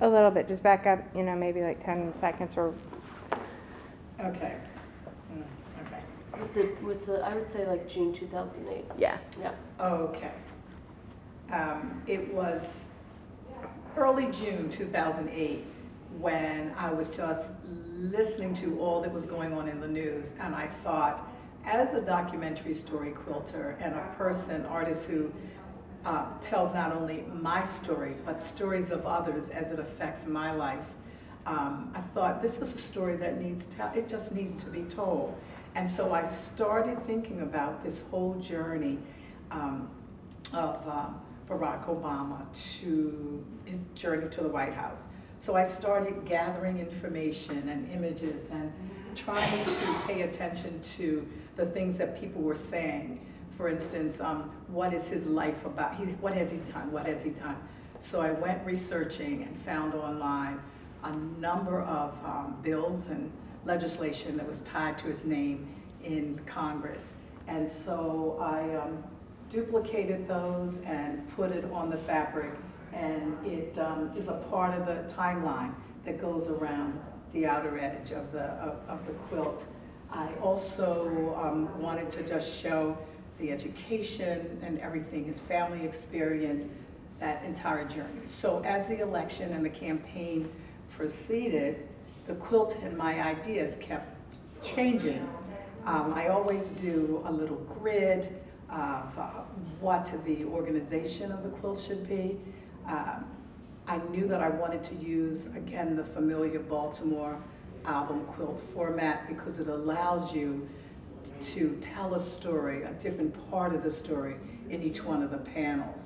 A little bit, just back up, you know, maybe like 10 seconds or. Okay. Okay. With the, I would say like June 2008. Yeah. Yeah. Okay. It was early June 2008 when I was just listening to all that was going on in the news, and I thought, as a documentary story quilter and a person, artist who tells not only my story, but stories of others as it affects my life, I thought this is a story that it just needs to be told. And so I started thinking about this whole journey of Barack Obama to his journey to the White House. So I started gathering information and images and trying to pay attention to the things that people were saying. For instance, what is his life about? What has he done? What has he done? So I went researching and found online a number of bills and legislation that was tied to his name in Congress. And so I duplicated those and put it on the fabric, and it is a part of the timeline that goes around the outer edge of the quilt. I also wanted to just show the education and everything, his family experience, that entire journey. So as the election and the campaign proceeded, the quilt and my ideas kept changing. I always do a little grid of what the organization of the quilt should be. I knew that I wanted to use, again, the familiar Baltimore album quilt format because it allows you to tell a story, a different part of the story in each one of the panels.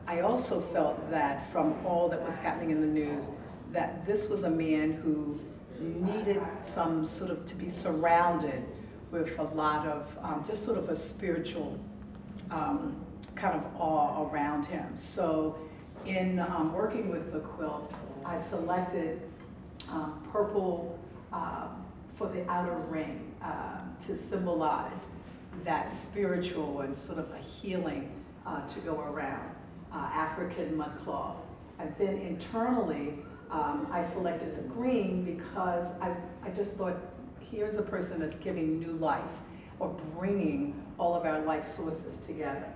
I also felt that from all that was happening in the news, that this was a man who needed some sort of to be surrounded with a lot of just sort of a spiritual kind of awe around him. So in working with the quilt, I selected purple for the outer ring to symbolize that spiritual and sort of a healing to go around, African mud cloth. And then internally, I selected the green because I just thought, here's a person that's giving new life or bringing all of our life sources together.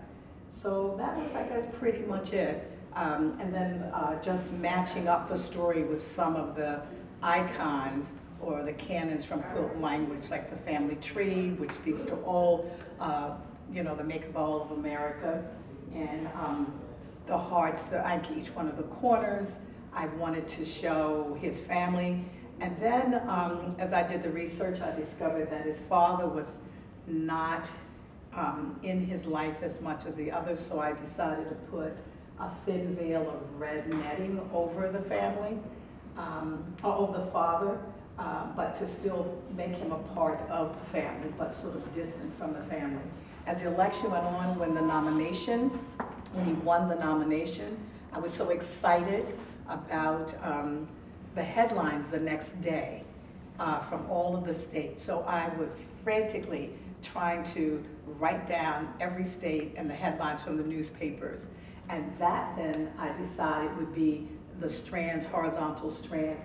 So that was, I guess, pretty much it. And then just matching up the story with some of the icons or the canons from quilt language, like the family tree, which speaks to all, you know, the makeup of all of America, and the hearts, each one of the corners. I wanted to show his family. And then as I did the research, I discovered that his father was not in his life as much as the others, so I decided to put a thin veil of red netting over the family, or over the father, but to still make him a part of the family, but sort of distant from the family. As the election went on, when he won the nomination, I was so excited about the headlines the next day from all of the states. So I was frantically trying to write down every state and the headlines from the newspapers. And that then I decided would be the strands, horizontal strands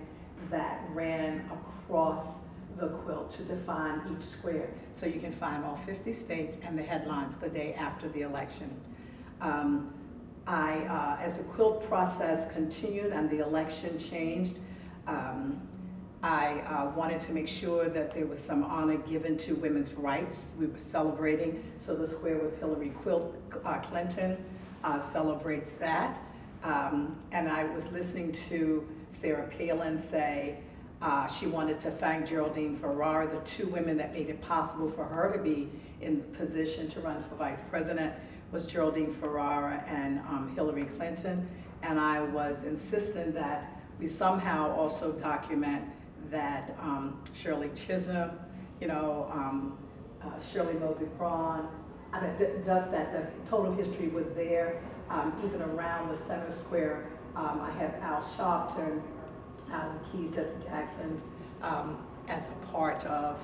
that ran across the quilt to define each square. So you can find all 50 states and the headlines the day after the election. As the quilt process continued and the election changed, I wanted to make sure that there was some honor given to women's rights. We were celebrating, so the square with Hillary Clinton celebrates that. And I was listening to Sarah Palin say she wanted to thank Geraldine Ferrara, the two women that made it possible for her to be in the position to run for vice president was Geraldine Ferrara and Hillary Clinton. And I was insistent that we somehow also document that Shirley Chisholm, you know, Shirley Mosey Braun, just that the total history was there. Even around the center square, I have Al Sharpton, Alan Keyes, Jesse Jackson, as a part of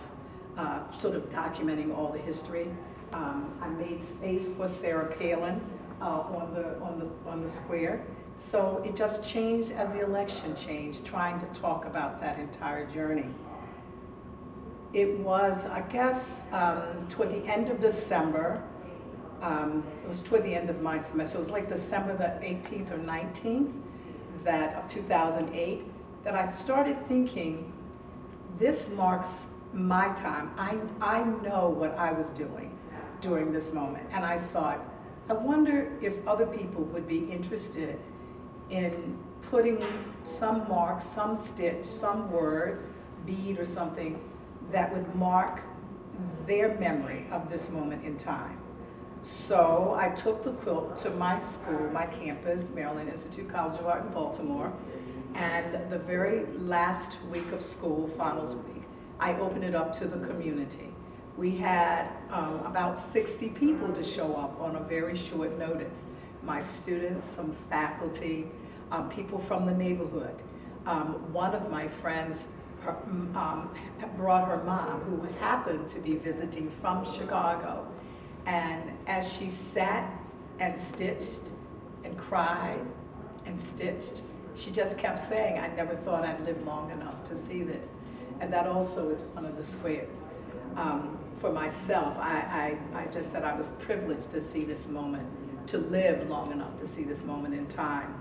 sort of documenting all the history. I made space for Sarah Palin on the square. So it just changed as the election changed, trying to talk about that entire journey. It was, I guess, toward the end of December. It was toward the end of my semester. It was like December the 18th or 19th of 2008 that I started thinking, this marks my time. I know what I was doing during this moment. And I thought, I wonder if other people would be interested in putting some mark, some stitch, some word, bead or something that would mark their memory of this moment in time. So I took the quilt to my school, my campus, Maryland Institute College of Art in Baltimore, and the very last week of school, finals week, I opened it up to the community. We had about 60 people to show up on a very short notice. My students, some faculty, people from the neighborhood. One of my friends brought her mom, who happened to be visiting from Chicago. And as she sat and stitched and cried and stitched, she just kept saying, I never thought I'd live long enough to see this. And that also is one of the squares. For myself, I just said I was privileged to see this moment, to live long enough to see this moment in time.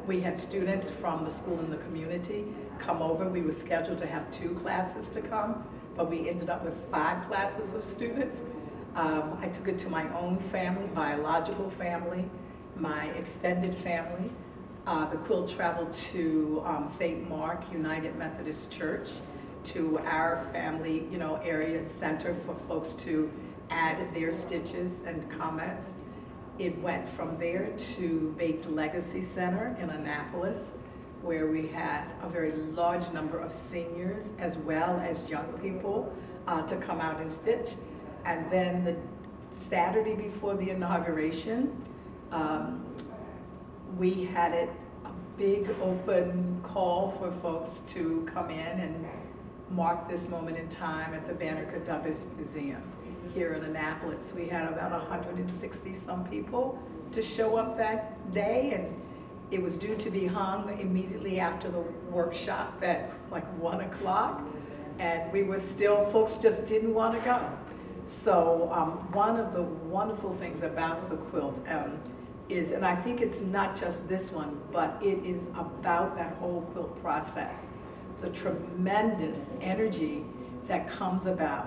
We had students from the school and the community come over. We were scheduled to have 2 classes to come, but we ended up with 5 classes of students. I took it to my own family, biological family, my extended family. The quilt traveled to St. Mark United Methodist Church, to our family, area center for folks to add their stitches and comments. It went from there to Bates Legacy Center in Annapolis, where we had a very large number of seniors as well as young people to come out and stitch. And then the Saturday before the inauguration, we had a big open call for folks to come in and mark this moment in time at the Banneker-Douglass Museum here in Annapolis. We had about 160 some people to show up that day, and it was due to be hung immediately after the workshop at like 1 o'clock, and we were still, folks just didn't want to go. So one of the wonderful things about the quilt is, and I think it's not just this one, but it is about that whole quilt process, the tremendous energy that comes about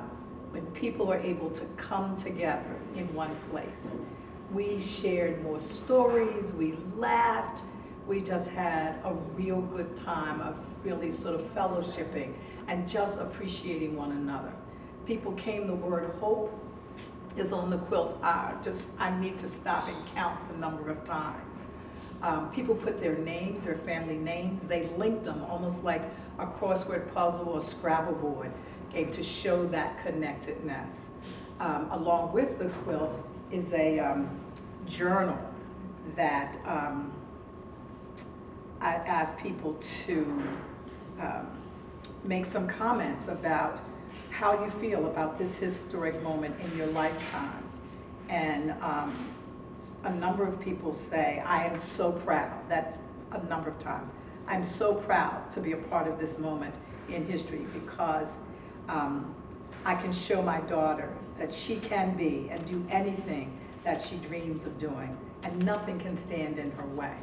when people are able to come together in one place. We shared more stories, we laughed, we just had a real good time of really sort of fellowshipping and just appreciating one another. People came, the word hope is on the quilt. I need to stop and count the number of times. People put their names, their family names, they linked them almost like a crossword puzzle or Scrabble board, okay, to show that connectedness. Along with the quilt is a journal that I asked people to make some comments about how you feel about this historic moment in your lifetime. And a number of people say, I am so proud. That's a number of times. I'm so proud to be a part of this moment in history because I can show my daughter that she can be and do anything that she dreams of doing, and nothing can stand in her way.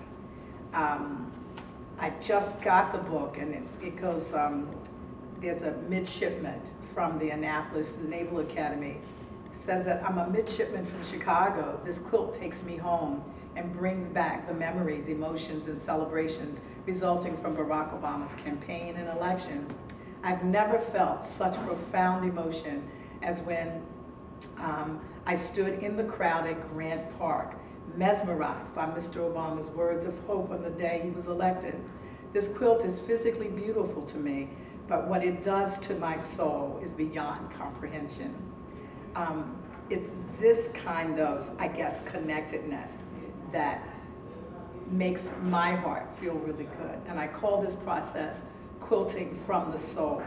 I just got the book, and it goes, there's a midshipman from the Annapolis Naval Academy. It says that I'm a midshipman from Chicago. This quilt takes me home and brings back the memories, emotions, and celebrations resulting from Barack Obama's campaign and election. I've never felt such profound emotion as when I stood in the crowd at Grant Park, mesmerized by Mr. Obama's words of hope on the day he was elected. This quilt is physically beautiful to me, but what it does to my soul is beyond comprehension. It's this kind of, I guess, connectedness that makes my heart feel really good. And I call this process quilting from the soul.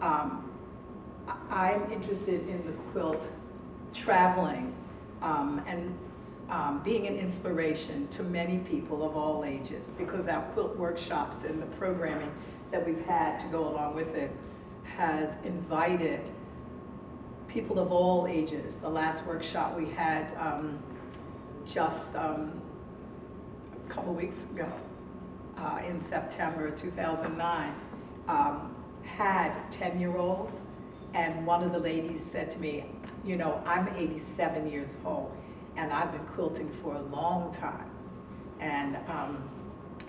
I'm interested in the quilt traveling and being an inspiration to many people of all ages, because our quilt workshops and the programming that we've had to go along with it has invited people of all ages. The last workshop we had just a couple weeks ago, in September 2009, had 10-year-olds, and one of the ladies said to me, you know, I'm 87 years old, and I've been quilting for a long time. And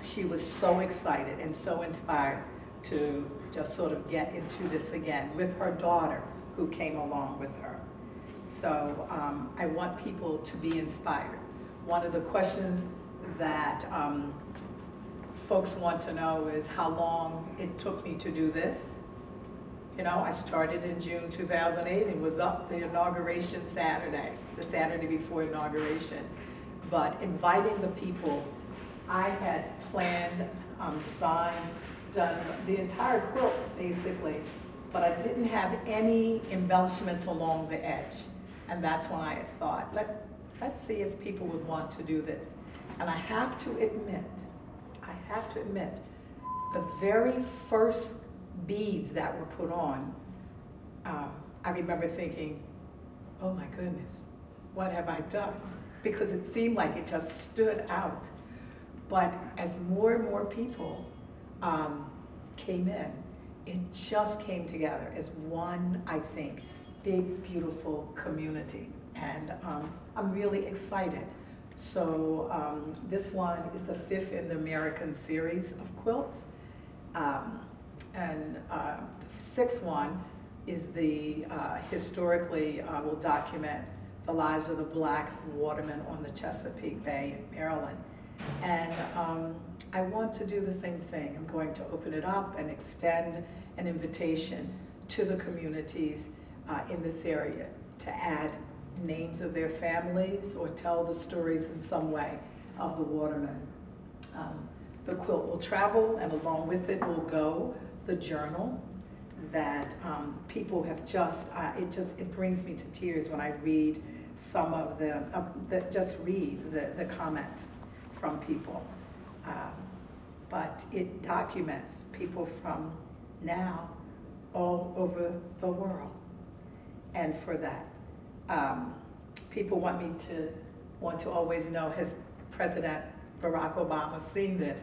she was so excited and so inspired to just sort of get into this again with her daughter, who came along with her. So I want people to be inspired. One of the questions that folks want to know is how long it took me to do this. You know, I started in June 2008 and was up the inauguration Saturday, the Saturday before inauguration. But inviting the people, I had planned, designed, done the entire quilt basically, but I didn't have any embellishments along the edge. And that's when I thought, let's see if people would want to do this. And I have to admit, the very first beads that were put on, I remember thinking, oh my goodness, what have I done? Because it seemed like it just stood out. But as more and more people came in, it just came together as one, I think, big, beautiful community. And I'm really excited. So this one is the 5th in the American series of quilts. And the 6th one is the historically will document the lives of the black watermen on the Chesapeake Bay in Maryland. And I want to do the same thing. I'm going to open it up and extend an invitation to the communities in this area to add names of their families or tell the stories in some way of the watermen. The quilt will travel, and along with it will go the journal that people have just, it brings me to tears when I read some of the comments from people. But it documents people from now all over the world. And for that, people want to always know, has President Barack Obama seen this?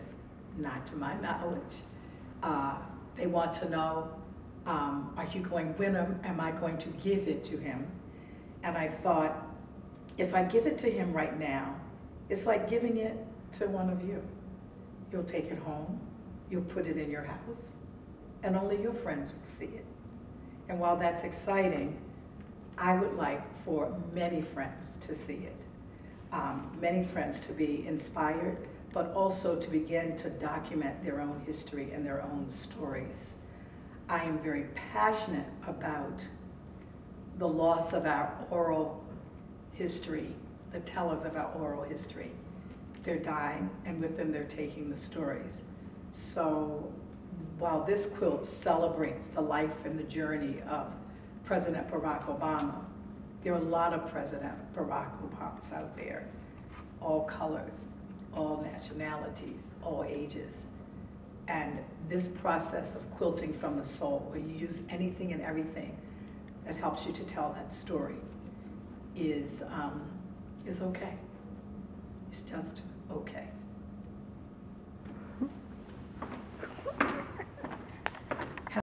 Not to my knowledge. They want to know, are you going, when am I going to give it to him? And I thought, if I give it to him right now, it's like giving it to one of you. You'll take it home, you'll put it in your house, and only your friends will see it. And while that's exciting, I would like for many friends to see it. Many friends to be inspired, but also to begin to document their own history and their own stories. I am very passionate about the loss of our oral history, the tellers of our oral history. They're dying, and with them they're taking the stories. So while this quilt celebrates the life and the journey of President Barack Obama, there are a lot of President Barack Obamas out there, all colors, all nationalities, all ages. And this process of quilting from the soul, where you use anything and everything that helps you to tell that story, is okay. It's just okay.